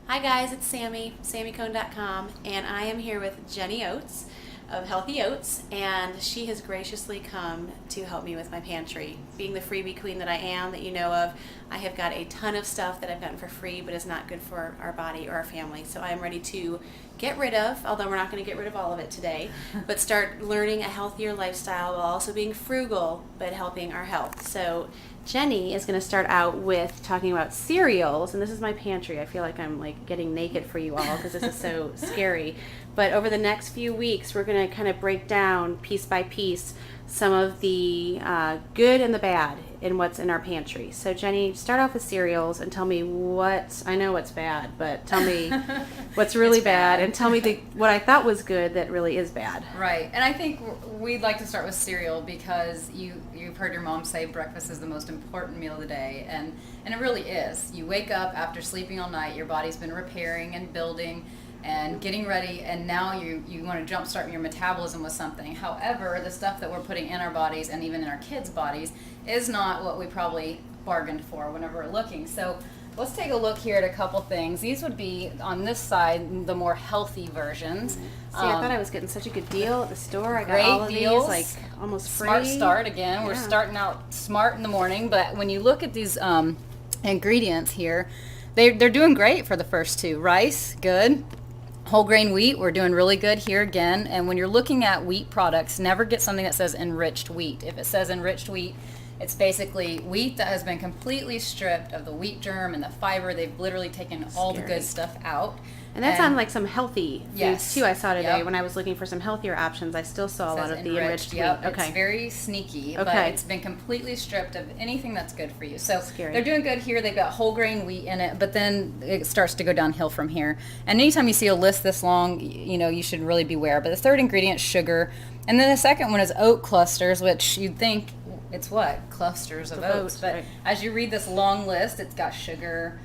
Hi guys, it's Sammy, sammycone.com, and I am here with Jenny Oates of Healthy Oats, and she has graciously come to help me with my pantry. Being the freebie queen that I am, that you know of, I have got a ton of stuff that I've gotten for free but is not good for our body or our family. So I am ready to get rid of, although we're not going to get rid of all of it today, but start learning a healthier lifestyle while also being frugal but helping our health. So Jenny is going to start out with talking about cereals, and this is my pantry. I feel like I'm like getting naked for you all because this is so scary. But over the next few weeks, we're going to kind of break down piece by piece some of the good and the bad in what's in our pantry. So Jenny, start off with cereals and tell me I know what's bad, but tell me what's really bad, and tell me what I thought was good that really is bad. Right, and I think we'd like to start with cereal because you've heard your mom say breakfast is the most important meal of the day, and it really is. You wake up after sleeping all night, your body's been repairing and building and getting ready, and now you want to jumpstart your metabolism with something. However, the stuff that we're putting in our bodies and even in our kids' bodies is not what we probably bargained for whenever we're looking. So let's take a look here at a couple things. These would be, on this side, the more healthy versions. See, I thought I was getting such a good deal at the store. I got Great all of deals, these, like, almost free. Smart start again. We're Yeah. starting out smart in the morning, but when you look at these ingredients here, they're doing great for the first two. Rice, good. Whole grain wheat, we're doing really good here again. And when you're looking at wheat products, never get something that says enriched wheat. If it says enriched wheat, it's basically wheat that has been completely stripped of the wheat germ and the fiber. They've literally taken all the good stuff out. And that's on like some healthy foods Yes. too. I saw today Yep. when I was looking for some healthier options. I still saw a lot of the enriched wheat. Yep. Okay. It's very sneaky, but Okay. it's been completely stripped of anything that's good for you. So Scary. they're doing good here. They've got whole grain wheat in it, but then it starts to go downhill from here. And anytime you see a list this long, you should really beware. But the third ingredient is sugar. And then the second one is oat clusters, which you'd think it's what? Clusters of oats. But right. as you read this long list, it's got sugar,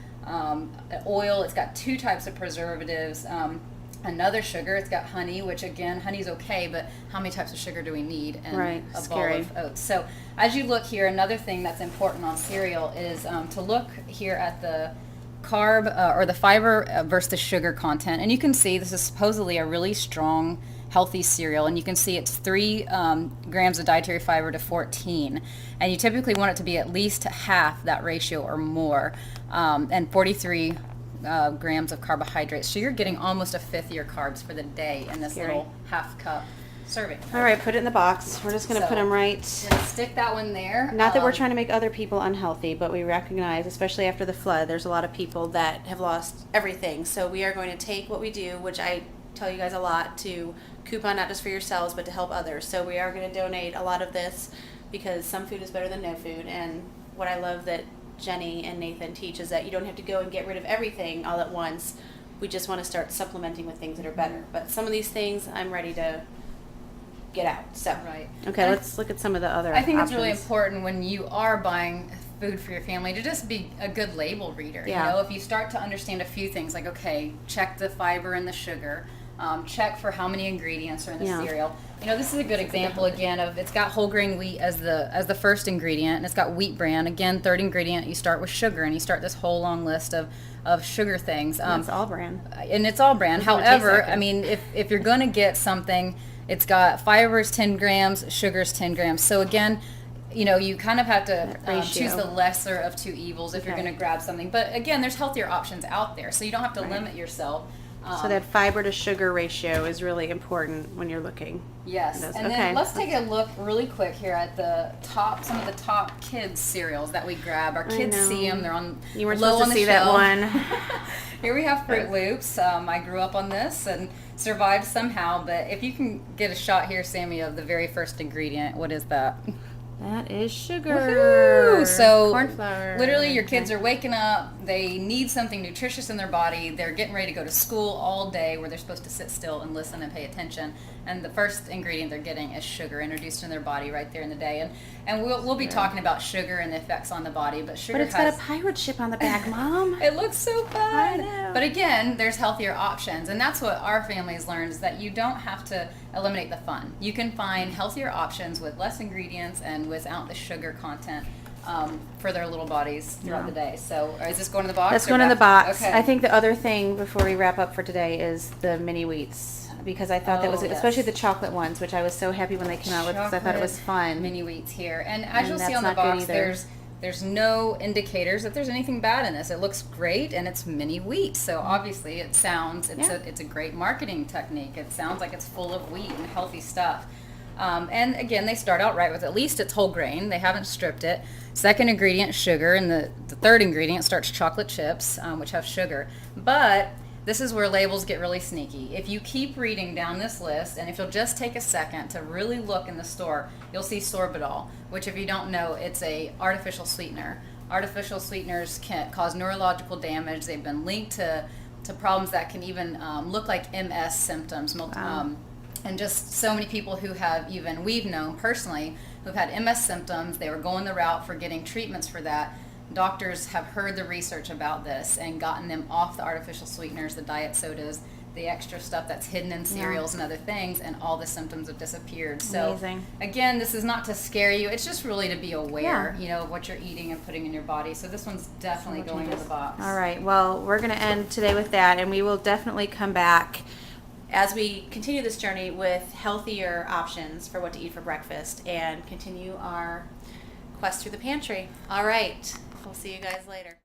oil, it's got two types of preservatives, another sugar, it's got honey, which again, honey's okay, but how many types of sugar do we need in Right, a scary. bowl of oats? So as you look here, another thing that's important on cereal is to look here at the carb or the fiber versus the sugar content. And you can see this is supposedly a really strong, healthy cereal, and you can see it's 3 grams of dietary fiber to 14, and you typically want it to be at least half that ratio or more, and 43 grams of carbohydrates. So you're getting almost a fifth of your carbs for the day in this little half cup serving. All right, put it in the box. We're just going to put them right. Just stick that one there. Not that we're trying to make other people unhealthy, but we recognize, especially after the flood, there's a lot of people that have lost everything. So we are going to take what we do, which I tell you guys a lot, to coupon not just for yourselves but to help others. So we are going to donate a lot of this because some food is better than no food. And what I love that Jenny and Nathan teach is that you don't have to go and get rid of everything all at once. We just want to start supplementing with things that are better. But some of these things I'm ready to get out. So Right. Okay, let's look at some of the other I think it's really options. important when you are buying food for your family to just be a good label reader. Yeah. If you start to understand a few things, like, okay, check the fiber and the sugar, check for how many ingredients are in the cereal. This is a good example again of, it's got whole grain wheat as the first ingredient, and it's got wheat bran. Again, third ingredient, you start with sugar, and you start this whole long list of sugar things. It's all brand. And it's all brand. Doesn't even taste However, like it. I mean, if you're going to get something, it's got fibers 10 grams, sugars 10 grams. So again, you kind of have to choose the lesser of two evils if you're going to grab something. But again, there's healthier options out there, so you don't have to limit yourself. So that fiber to sugar ratio is really important when you're looking. Yes, and Okay. then let's take a look really quick here at some of the top kids cereals that we grab. Our kids know. see them; they're on You weren't low supposed on to the see that shelf. one. Here we have Fruit Loops. I grew up on this and survived somehow. But if you can get a shot here, Sammy, of the very first ingredient, what is that? That is sugar. Woohoo! So corn flour. literally your kids are waking up, they need something nutritious in their body, they're getting ready to go to school all day where they're supposed to sit still and listen and pay attention, and the first ingredient they're getting is sugar introduced in their body right there in the day. And we'll be talking about sugar and the effects on the body, but sugar But it's got a pirate ship on the back, Mom. it looks so fun. I know. But again, there's healthier options, and that's what our families learned, is that you don't have to eliminate the fun. You can find healthier options with less ingredients and without the sugar content for their little bodies throughout the day. So is this going in the box? That's or going in the back? box. Okay. I think the other thing before we wrap up for today is the mini wheats, because I thought that was, Oh, yes. especially the chocolate ones, which I was so happy when they came out with, because I thought it was fun. Mini wheats here, and as And you'll see that's on the not good box, either. there's no indicators that there's anything bad in this. It looks great, and it's mini wheat, so obviously it sounds it's a great marketing technique. It sounds like it's full of wheat and healthy stuff. And again, they start out right with at least it's whole grain. They haven't stripped it. Second ingredient, sugar, and the third ingredient starts chocolate chips, which have sugar. But this is where labels get really sneaky. If you keep reading down this list, and if you'll just take a second to really look in the store, you'll see sorbitol, which if you don't know, it's a artificial sweetener. Artificial sweeteners can cause neurological damage. They've been linked to problems that can even look like MS symptoms. And just so many people who have, even we've known personally, who've had MS symptoms, they were going the route for getting treatments for that. Doctors have heard the research about this and gotten them off the artificial sweeteners, the diet sodas, the extra stuff that's hidden in cereals and other things, and all the symptoms have disappeared. So Amazing. again, this is not to scare you, it's just really to be aware, of what you're eating and putting in your body. So this one's definitely going in the box. All right. Well, we're going to end today with that, and we will definitely come back as we continue this journey with healthier options for what to eat for breakfast and continue our quest through the pantry. All right. We'll see you guys later.